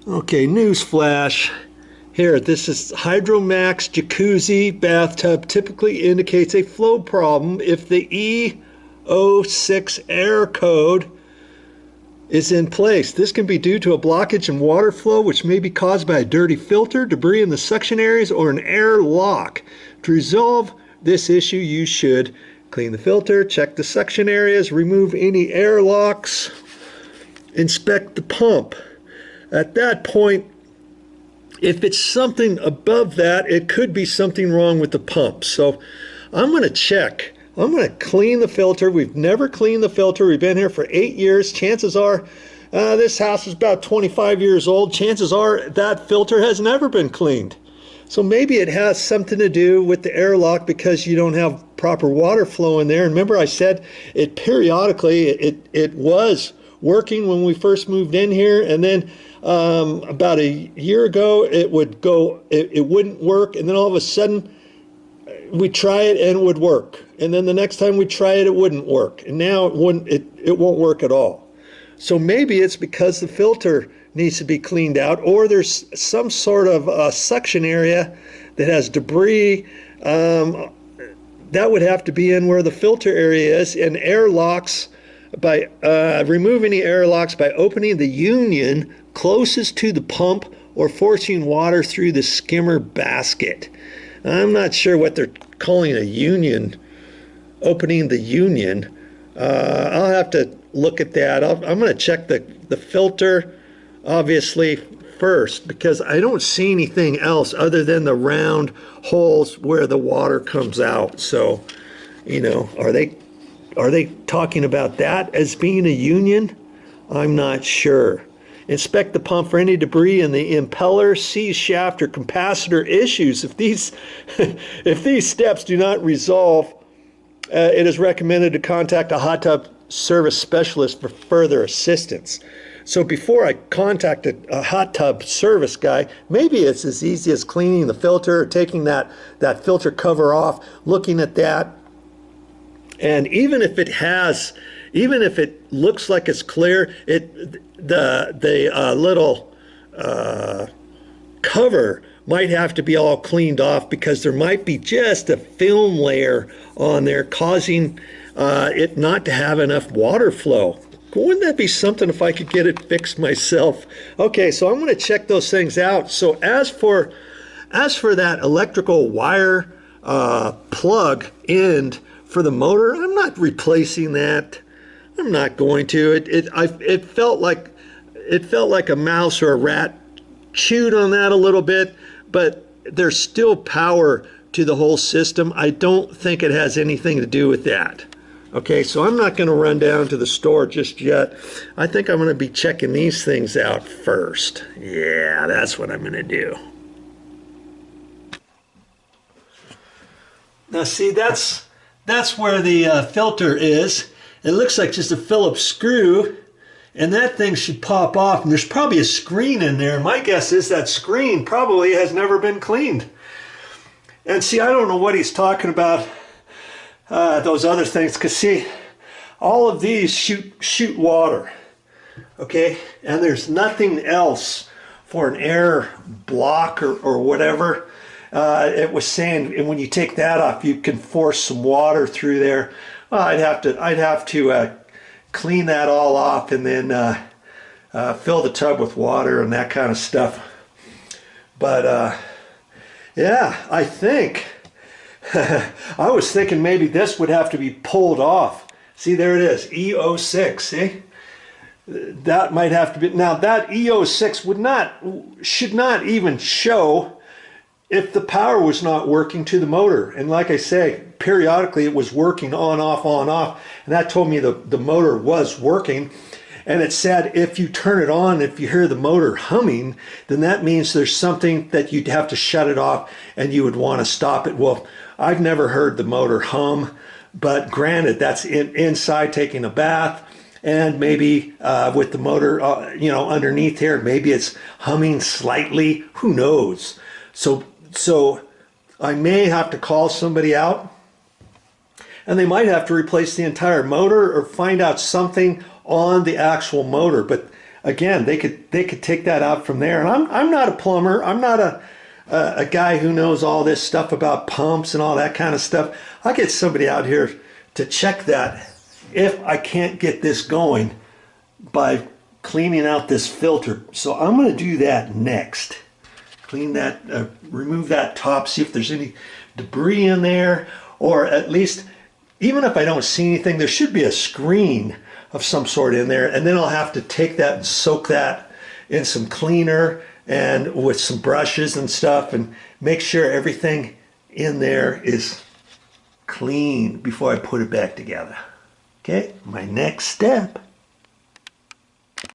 Okay, news flash. Here, this is Hydromax Jacuzzi bathtub typically indicates a flow problem if the E06 error code is in place. This can be due to a blockage in water flow, which may be caused by a dirty filter, debris in the suction areas, or an air lock. To resolve this issue, you should clean the filter, check the suction areas, remove any air locks, inspect the pump. At that point, if it's something above that, it could be something wrong with the pump. So I'm going to check. I'm going to clean the filter. We've never cleaned the filter. We've been here for 8 years. Chances are this house is about 25 years old. Chances are that filter has never been cleaned. So maybe it has something to do with the airlock because you don't have proper water flow in there. And remember I said it periodically, it was working when we first moved in here, and then about a year ago it wouldn't work, and then all of a sudden we try it and it would work, and then the next time we try it, it wouldn't work, and now it won't work at all. So maybe it's because the filter needs to be cleaned out, or there's some sort of suction area that has debris that would have to be in where the filter area is, and air locks. By remove any air locks by opening the union closest to the pump or forcing water through the skimmer basket. I'm not sure what they're calling a union, opening the union. I'll have to look at that. I'm going to check the filter, obviously, first, because I don't see anything else other than the round holes where the water comes out. So, you know, are they talking about that as being a union? I'm not sure. Inspect the pump for any debris in the impeller, C shaft, or capacitor issues. If these if these steps do not resolve, it is recommended to contact a hot tub service specialist for further assistance. So before I contacted a hot tub service guy, maybe it's as easy as cleaning the filter, or taking that filter cover off, looking at that. And even if it looks like it's clear, the little cover might have to be all cleaned off, because there might be just a film layer on there causing it not to have enough water flow. Wouldn't that be something if I could get it fixed myself? Okay, so I'm going to check those things out. So as for that electrical wire plug end for the motor, I'm not replacing that. I'm not going to. It felt like a mouse or a rat chewed on that a little bit, but there's still power to the whole system. I don't think it has anything to do with that. Okay, so I'm not going to run down to the store just yet. I think I'm going to be checking these things out first. Yeah, that's what I'm going to do. Now see, that's where the filter is. It looks like just a Phillips screw, and that thing should pop off, and there's probably a screen in there. My guess is that screen probably has never been cleaned. And see, I don't know what he's talking about, those other things, because see, all of these shoot water, okay? And there's nothing else for an air block or whatever. It was saying, and when you take that off, you can force some water through there. Well, I'd have to clean that all off, and then fill the tub with water and that kind of stuff. But yeah, I think I was thinking maybe this would have to be pulled off. See, there it is, E06. See, that might have to be. Now that E06 should not even show if the power was not working to the motor. And like I say, periodically it was working on, off, and that told me the motor was working. And it said if you turn it on, if you hear the motor humming, then that means there's something that you'd have to shut it off and you would want to stop it. Well, I've never heard the motor hum, but granted, that's inside taking a bath, and maybe with the motor underneath here, maybe it's humming slightly, who knows. So I may have to call somebody out, and they might have to replace the entire motor or find out something on the actual motor. But again, they could take that out from there. And I'm not a plumber. I'm not a guy who knows all this stuff about pumps and all that kind of stuff. I'll get somebody out here to check that if I can't get this going by cleaning out this filter. So I'm going to do that next. Clean that, remove that top, see if there's any debris in there, or at least, even if I don't see anything, there should be a screen of some sort in there, and then I'll have to take that and soak that in some cleaner and with some brushes and stuff and make sure everything in there is clean before I put it back together. Okay, my next step